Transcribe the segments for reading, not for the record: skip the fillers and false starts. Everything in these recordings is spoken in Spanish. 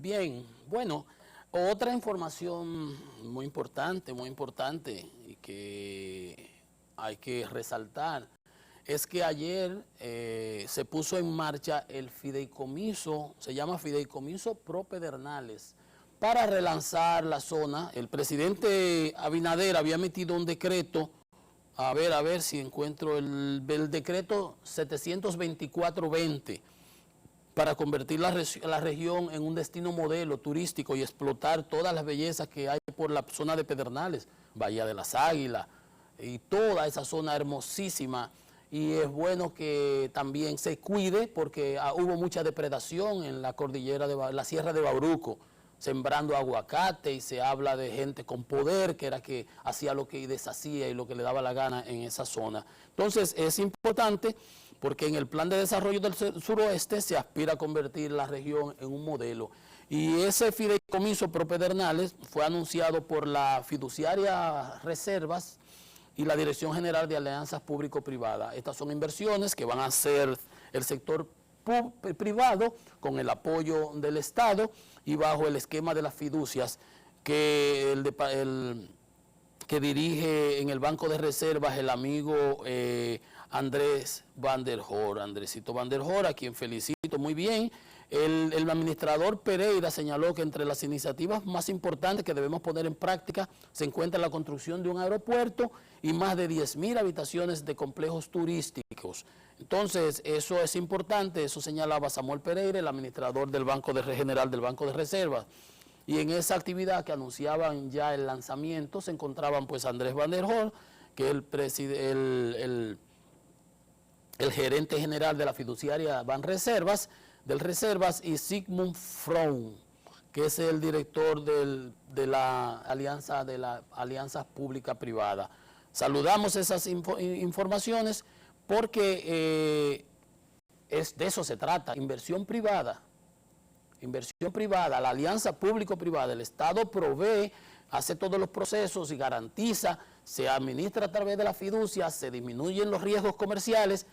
Bien, bueno, otra información muy importante y que hay que resaltar es que ayer se puso en marcha el fideicomiso, se llama Fideicomiso Pro Pedernales, para relanzar la zona. El presidente Abinader había emitido un decreto, a ver si encuentro el decreto 724-20, para convertir la región en un destino modelo turístico y explotar todas las bellezas que hay por la zona de Pedernales, Bahía de las Águilas y toda esa zona hermosísima. Y es bueno que también se cuide porque hubo mucha depredación en la cordillera de la Sierra de Bauruco, sembrando aguacate, y se habla de gente con poder que era que hacía lo que deshacía y lo que le daba la gana en esa zona. Entonces es importante porque en el plan de desarrollo del suroeste se aspira a convertir la región en un modelo. Y ese fideicomiso Pro Pedernales fue anunciado por la fiduciaria Reservas y la Dirección General de Alianzas Público-Privadas. Estas son inversiones que van a hacer el sector privado con el apoyo del Estado y bajo el esquema de las fiducias que que dirige en el Banco de Reservas el amigo Andrés Van der Hoor, Andresito Van der Hoor, a quien felicito muy bien. El administrador Pereira señaló que entre las iniciativas más importantes que debemos poner en práctica se encuentra la construcción de un aeropuerto y más de 10.000 habitaciones de complejos turísticos. Entonces, eso es importante, eso señalaba Samuel Pereira, el administrador del Banco General del Banco de Reservas. Y en esa actividad que anunciaban ya el lanzamiento se encontraban pues Andrés Van der Hoor, que es el gerente general de la fiduciaria Banreservas, y Sigmund Fromm, que es el director de la Alianza Pública Privada. Saludamos esas informaciones porque de eso se trata, inversión privada, la alianza público-privada. El Estado provee, hace todos los procesos y garantiza, se administra a través de la fiducia, se disminuyen los riesgos comerciales,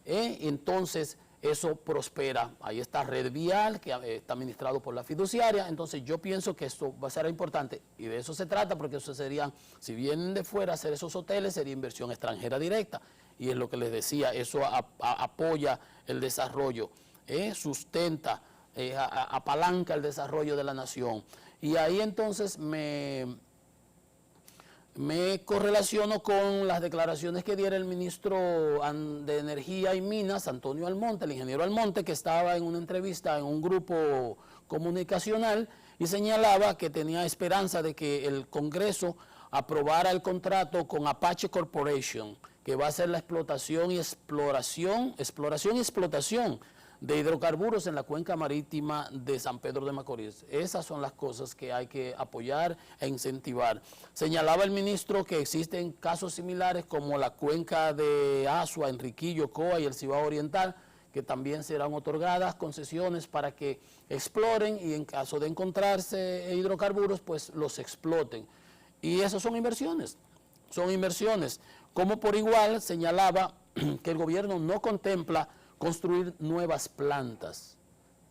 entonces eso prospera. Ahí está Red Vial, que está administrado por la fiduciaria. Entonces yo pienso que esto va a ser importante y de eso se trata, porque eso serían, si vienen de fuera a hacer esos hoteles, sería inversión extranjera directa. Y es lo que les decía, eso apoya el desarrollo, sustenta, apalanca el desarrollo de la nación. Y ahí entonces me correlaciono con las declaraciones que diera el ministro de Energía y Minas, Antonio Almonte, el ingeniero Almonte, que estaba en una entrevista en un grupo comunicacional y señalaba que tenía esperanza de que el Congreso aprobara el contrato con Apache Corporation, que va a ser la explotación y exploración de hidrocarburos en la cuenca marítima de San Pedro de Macorís. Esas son las cosas que hay que apoyar e incentivar. Señalaba el ministro que existen casos similares como la cuenca de Asua, Enriquillo, Coa y el Cibao Oriental, que también serán otorgadas concesiones para que exploren y en caso de encontrarse hidrocarburos, pues los exploten. Y esas son inversiones, Como por igual señalaba que el gobierno no contempla construir nuevas plantas,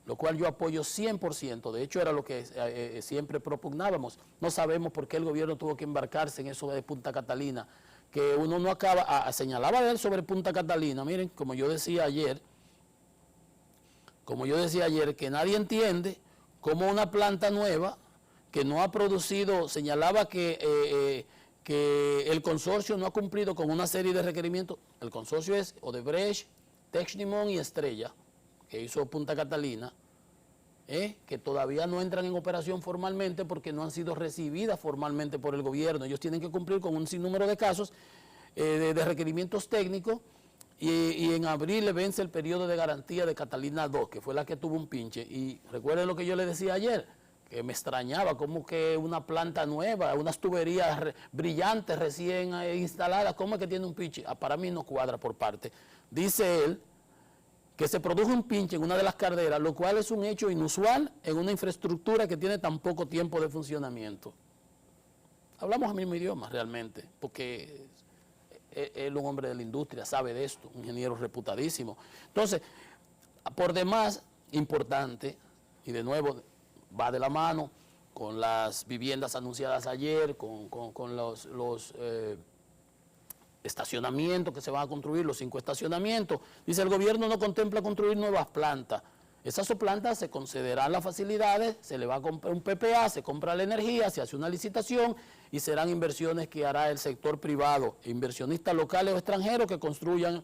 lo cual yo apoyo 100%, de hecho era lo que siempre propugnábamos. No sabemos por qué el gobierno tuvo que embarcarse en eso de Punta Catalina, que uno no acaba, señalaba él sobre Punta Catalina. Miren, como yo decía ayer, que nadie entiende cómo una planta nueva que no ha producido, señalaba que el consorcio no ha cumplido con una serie de requerimientos. El consorcio es Odebrecht, Texnimon y Estrella, que hizo Punta Catalina, que todavía no entran en operación formalmente porque no han sido recibidas formalmente por el gobierno. Ellos tienen que cumplir con un sinnúmero de casos de requerimientos técnicos y en abril le vence el periodo de garantía de Catalina 2, que fue la que tuvo un pinche. Y recuerden lo que yo les decía ayer, que me extrañaba como que una planta nueva, unas tuberías brillantes recién instaladas, ¿cómo es que tiene un pinche? Para mí no cuadra por parte. Dice él que se produjo un pinche en una de las calderas, lo cual es un hecho inusual en una infraestructura que tiene tan poco tiempo de funcionamiento. Hablamos el mismo idioma realmente, porque él es un hombre de la industria, sabe de esto, un ingeniero reputadísimo. Entonces, por demás, importante, y de nuevo, va de la mano con las viviendas anunciadas ayer, con los estacionamientos que se van a construir, los 5 estacionamientos. Dice, el gobierno no contempla construir nuevas plantas. Esas plantas se concederán las facilidades, se le va a comprar un PPA, se compra la energía, se hace una licitación y serán inversiones que hará el sector privado, inversionistas locales o extranjeros que construyan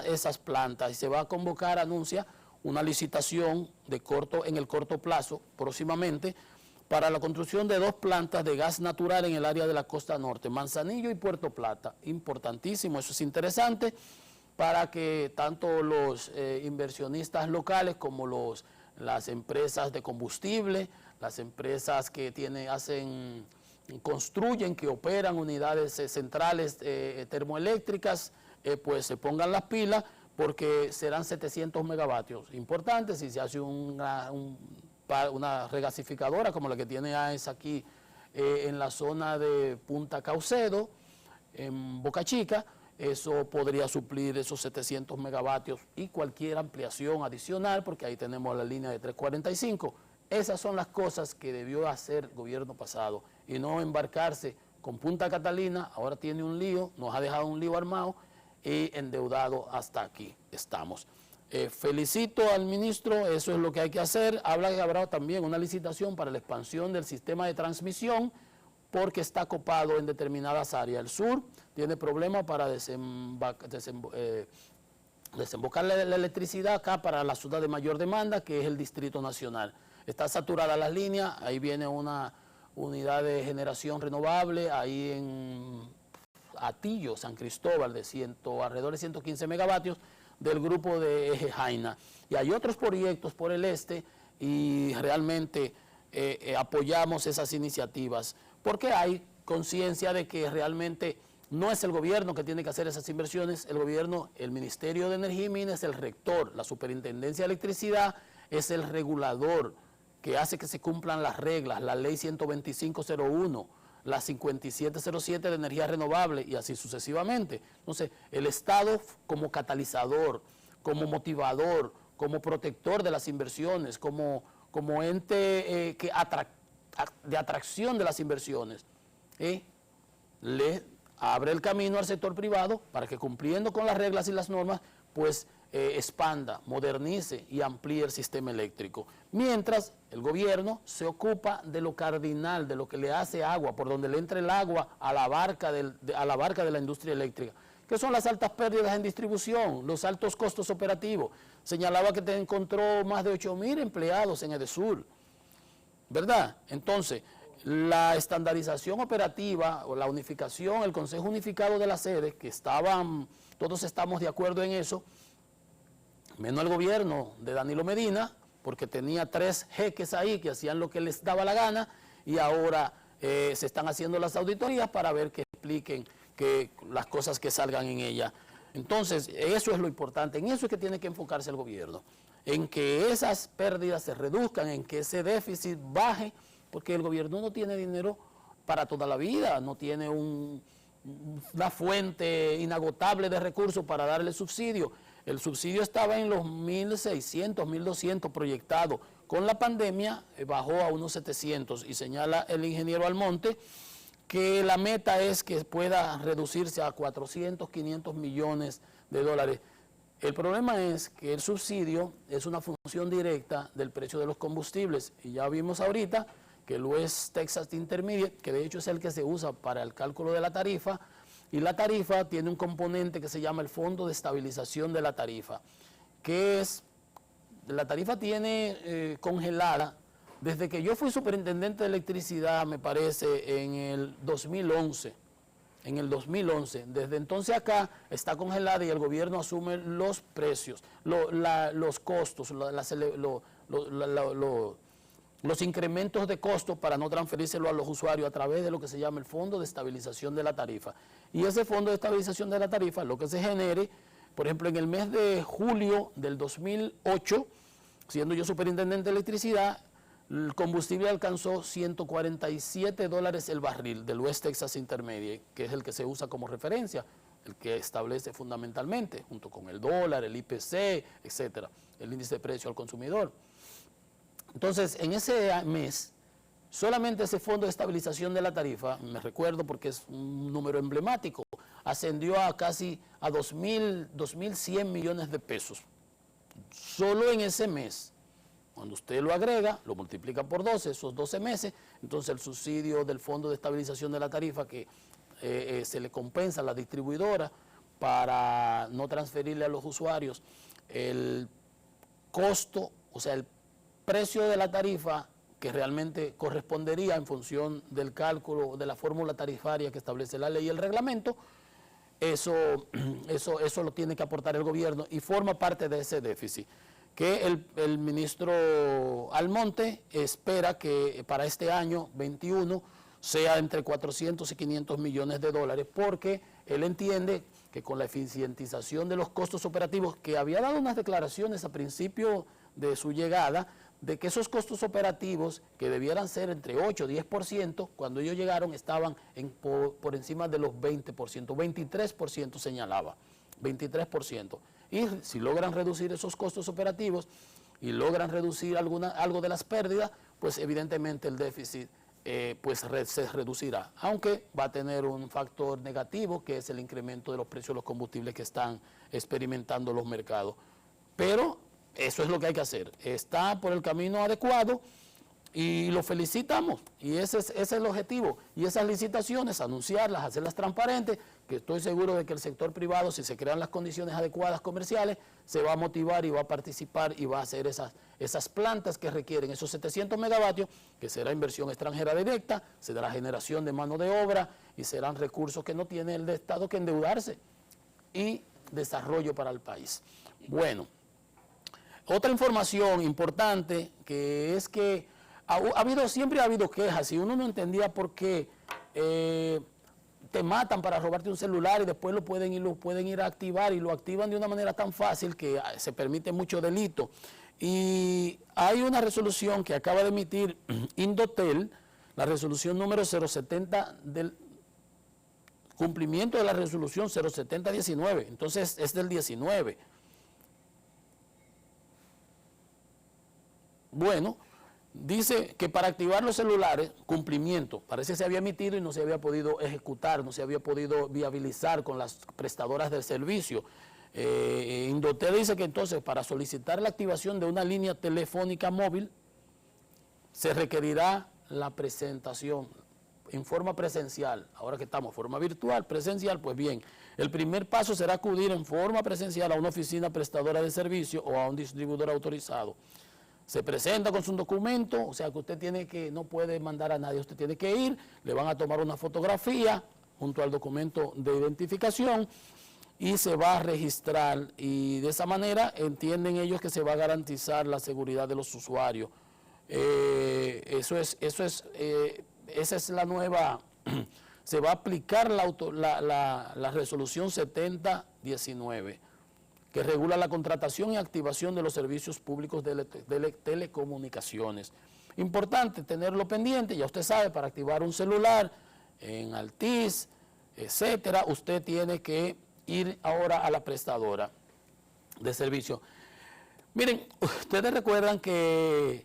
esas plantas. Y se va a convocar, anuncia, una licitación en el corto plazo, próximamente, para la construcción de 2 plantas de gas natural en el área de la costa norte, Manzanillo y Puerto Plata. Importantísimo, eso es interesante para que tanto los inversionistas locales como las empresas de combustible, las empresas que construyen, que operan unidades centrales termoeléctricas, pues se pongan las pilas, porque serán 700 megavatios. Importante si se hace una regasificadora como la que tiene AES aquí en la zona de Punta Caucedo, en Boca Chica. Eso podría suplir esos 700 megavatios y cualquier ampliación adicional, porque ahí tenemos la línea de 345. Esas son las cosas que debió hacer el gobierno pasado y no embarcarse con Punta Catalina. Ahora tiene un lío, nos ha dejado un lío armado y endeudado hasta aquí estamos. Felicito al ministro, eso es lo que hay que hacer. Habla que habrá también una licitación para la expansión del sistema de transmisión, porque está copado en determinadas áreas. El sur tiene problemas para desembocar la electricidad acá para la ciudad de mayor demanda, que es el Distrito Nacional. Está saturada las líneas, ahí viene una unidad de generación renovable, ahí en Atillo, San Cristóbal, de alrededor de 115 megavatios, del grupo de Eje Jaina. Y hay otros proyectos por el este y realmente apoyamos esas iniciativas, porque hay conciencia de que realmente no es el gobierno que tiene que hacer esas inversiones. El gobierno, el Ministerio de Energía y Minas es el rector, la Superintendencia de Electricidad es el regulador que hace que se cumplan las reglas, la ley 12501, la 5707 de energía renovable y así sucesivamente. Entonces, el Estado como catalizador, como motivador, como protector de las inversiones, como ente de atracción de las inversiones, le abre el camino al sector privado para que, cumpliendo con las reglas y las normas, pues expanda, modernice y amplíe el sistema eléctrico. Mientras el gobierno se ocupa de lo cardinal, de lo que le hace agua, por donde le entra el agua a la barca de la industria eléctrica, que son las altas pérdidas en distribución, los altos costos operativos. Señalaba que te encontró más de 8.000 empleados en Edesur, ¿verdad? Entonces, la estandarización operativa o la unificación, el Consejo Unificado de las Sedes, que todos estamos de acuerdo en eso, menos el gobierno de Danilo Medina, porque tenía 3 jeques ahí que hacían lo que les daba la gana, y ahora se están haciendo las auditorías para ver que expliquen las cosas que salgan en ella. Entonces, eso es lo importante, en eso es que tiene que enfocarse el gobierno, en que esas pérdidas se reduzcan, en que ese déficit baje, porque el gobierno no tiene dinero para toda la vida, no tiene una fuente inagotable de recursos para darle subsidio. El subsidio estaba en los 1.600, 1.200 proyectados. Con la pandemia bajó a unos 700 y señala el ingeniero Almonte que la meta es que pueda reducirse a 400, 500 millones de dólares. El problema es que el subsidio es una función directa del precio de los combustibles y ya vimos ahorita que el West Texas Intermediate, que de hecho es el que se usa para el cálculo de la tarifa, y la tarifa tiene un componente que se llama el Fondo de Estabilización de la Tarifa, que es, la tarifa tiene congelada, desde que yo fui superintendente de electricidad, me parece, en el 2011, desde entonces acá está congelada y el gobierno asume los precios, los costos, los incrementos de costos para no transferírselo a los usuarios a través de lo que se llama el Fondo de Estabilización de la Tarifa. Y ese Fondo de Estabilización de la Tarifa, lo que se genere, por ejemplo, en el mes de julio del 2008, siendo yo superintendente de electricidad, el combustible alcanzó $147 el barril del West Texas Intermediate, que es el que se usa como referencia, el que establece fundamentalmente, junto con el dólar, el IPC, etcétera, el índice de precio al consumidor. Entonces, en ese mes, solamente ese fondo de estabilización de la tarifa, me recuerdo porque es un número emblemático, ascendió a casi a 2.100 millones de pesos. Solo en ese mes. Cuando usted lo agrega, lo multiplica por 12, esos 12 meses, entonces el subsidio del Fondo de Estabilización de la Tarifa que se le compensa a la distribuidora para no transferirle a los usuarios el costo, o sea, el precio de la tarifa que realmente correspondería en función del cálculo de la fórmula tarifaria que establece la ley y el reglamento, eso lo tiene que aportar el gobierno y forma parte de ese déficit que el ministro Almonte espera que para este año 21 sea entre 400 y 500 millones de dólares, porque él entiende que con la eficientización de los costos operativos, que había dado unas declaraciones a principio de su llegada, de que esos costos operativos, que debieran ser entre 8 y 10%, cuando ellos llegaron estaban por encima de los 20%, 23% señalaba, 23%. Y si logran reducir esos costos operativos y logran reducir algo de las pérdidas, pues evidentemente el déficit se reducirá, aunque va a tener un factor negativo que es el incremento de los precios de los combustibles que están experimentando los mercados. Pero eso es lo que hay que hacer, está por el camino adecuado y lo felicitamos, y ese es el objetivo. Y esas licitaciones, anunciarlas, hacerlas transparentes, que estoy seguro de que el sector privado, si se crean las condiciones adecuadas comerciales, se va a motivar y va a participar y va a hacer esas plantas que requieren esos 700 megavatios, que será inversión extranjera directa, será generación de mano de obra y serán recursos que no tiene el Estado que endeudarse y desarrollo para el país. Bueno, otra información importante que es que siempre ha habido quejas y uno no entendía por qué te matan para robarte un celular y después lo pueden ir a activar y lo activan de una manera tan fácil que se permite mucho delito. Y hay una resolución que acaba de emitir Indotel, la resolución número 070 del cumplimiento de la resolución 070-19, entonces es del 19. Bueno, dice que para activar los celulares, cumplimiento, parece que se había emitido y no se había podido ejecutar, no se había podido viabilizar con las prestadoras del servicio. Indotel dice que entonces para solicitar la activación de una línea telefónica móvil se requerirá la presentación en forma presencial. Ahora que estamos en forma virtual, presencial, pues bien, el primer paso será acudir en forma presencial a una oficina prestadora de servicio o a un distribuidor autorizado. Se presenta con su documento, o sea que usted no puede mandar a nadie, usted tiene que ir, le van a tomar una fotografía junto al documento de identificación y se va a registrar, y de esa manera entienden ellos que se va a garantizar la seguridad de los usuarios. Esa es la nueva, se va a aplicar la resolución 70-19. Que regula la contratación y activación de los servicios públicos de telecomunicaciones. Importante tenerlo pendiente, ya usted sabe, para activar un celular en Altiz, etcétera, usted tiene que ir ahora a la prestadora de servicio. Miren, ustedes recuerdan que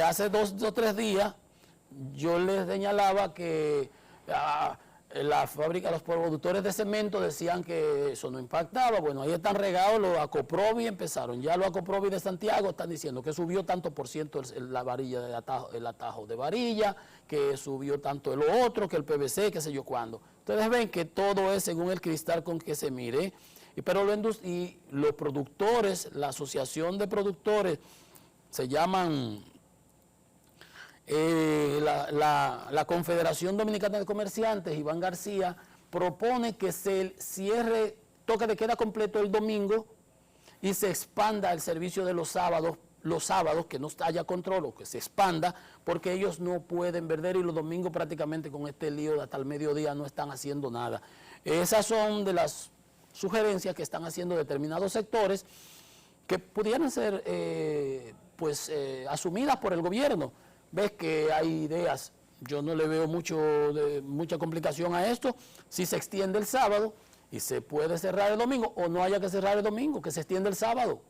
hace dos o tres días yo les señalaba que la fábrica, los productores de cemento decían que eso no impactaba. Bueno, ahí están regados los Acoprovi, empezaron. Ya los Acoprovi de Santiago están diciendo que subió tanto por ciento la varilla, el atajo de varilla, que subió tanto el otro, que el PVC, qué sé yo cuándo. Ustedes ven que todo es según el cristal con que se mire. Pero los productores, la asociación de productores, se llaman la Confederación Dominicana de Comerciantes, Iván García, propone que se cierre toque de queda completo el domingo y se expanda el servicio de los sábados, que no haya control o que se expanda, porque ellos no pueden vender y los domingos prácticamente con este lío de hasta el mediodía no están haciendo nada. Esas son de las sugerencias que están haciendo determinados sectores que pudieran ser asumidas por el gobierno. Ves que hay ideas, yo no le veo mucha complicación a esto, si se extiende el sábado y se puede cerrar el domingo, o no haya que cerrar el domingo, que se extienda el sábado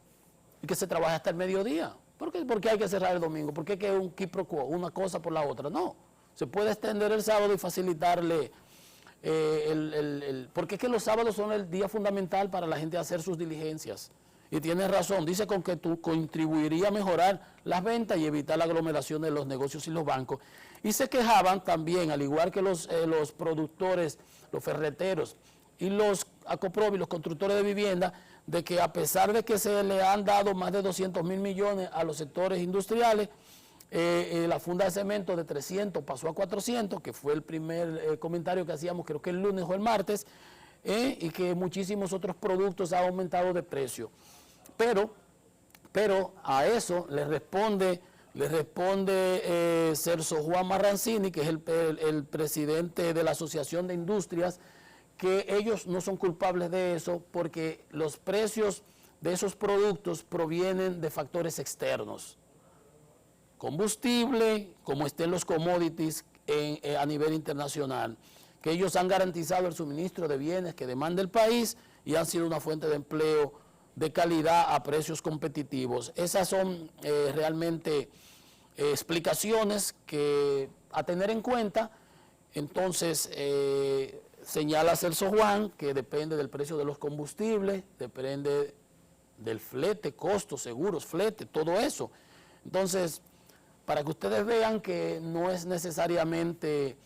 y que se trabaje hasta el mediodía, ¿Por qué? Porque hay que cerrar el domingo, porque es que es un quid pro quo, una cosa por la otra. No, se puede extender el sábado y facilitarle, porque es que los sábados son el día fundamental para la gente hacer sus diligencias. Y tienes razón, dice con que tú contribuiría a mejorar las ventas y evitar la aglomeración de los negocios y los bancos. Y se quejaban también, al igual que los productores, los ferreteros y los Acoprovi, los constructores de vivienda, de que a pesar de que se le han dado más de 200.000 millones a los sectores industriales, la funda de cemento de 300 pasó a 400, que fue el primer comentario que hacíamos, creo que el lunes o el martes, y que muchísimos otros productos han aumentado de precio. Pero a eso le responde Celso Juan Marrancini, que es el presidente de la Asociación de Industrias, que ellos no son culpables de eso porque los precios de esos productos provienen de factores externos. Combustible, como estén los commodities a nivel internacional, que ellos han garantizado el suministro de bienes que demanda el país y han sido una fuente de empleo de calidad a precios competitivos. Esas son realmente explicaciones que a tener en cuenta. Entonces, señala Celso Juan que depende del precio de los combustibles, depende del flete, costos, seguros, flete, todo eso. Entonces, para que ustedes vean que no es necesariamente,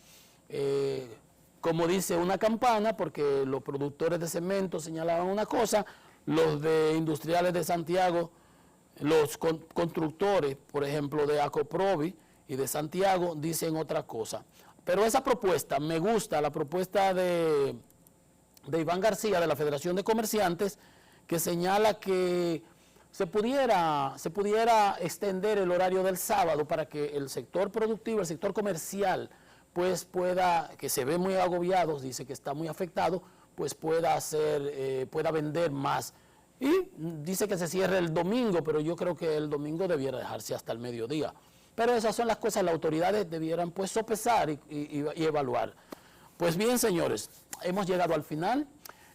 como dice una campana, porque los productores de cemento señalaban una cosa, los de industriales de Santiago, los constructores, por ejemplo, de Acoprovi y de Santiago, dicen otra cosa. Pero esa propuesta, me gusta, la propuesta de Iván García, de la Federación de Comerciantes, que señala que se pudiera extender el horario del sábado para que el sector productivo, el sector comercial, pues pueda, que se ve muy agobiado, dice que está muy afectado, pues pueda vender más. Y dice que se cierre el domingo, pero yo creo que el domingo debiera dejarse hasta el mediodía. Pero esas son las cosas, las autoridades debieran pues sopesar y evaluar. Pues bien, señores, hemos llegado al final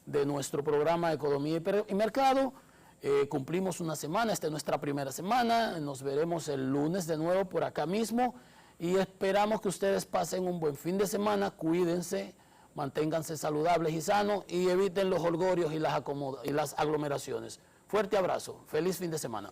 de nuestro programa Economía y Mercado. Cumplimos una semana, esta es nuestra primera semana, nos veremos el lunes de nuevo por acá mismo y esperamos que ustedes pasen un buen fin de semana, cuídense, manténganse saludables y sanos y eviten los holgorios y las aglomeraciones. Fuerte abrazo, feliz fin de semana.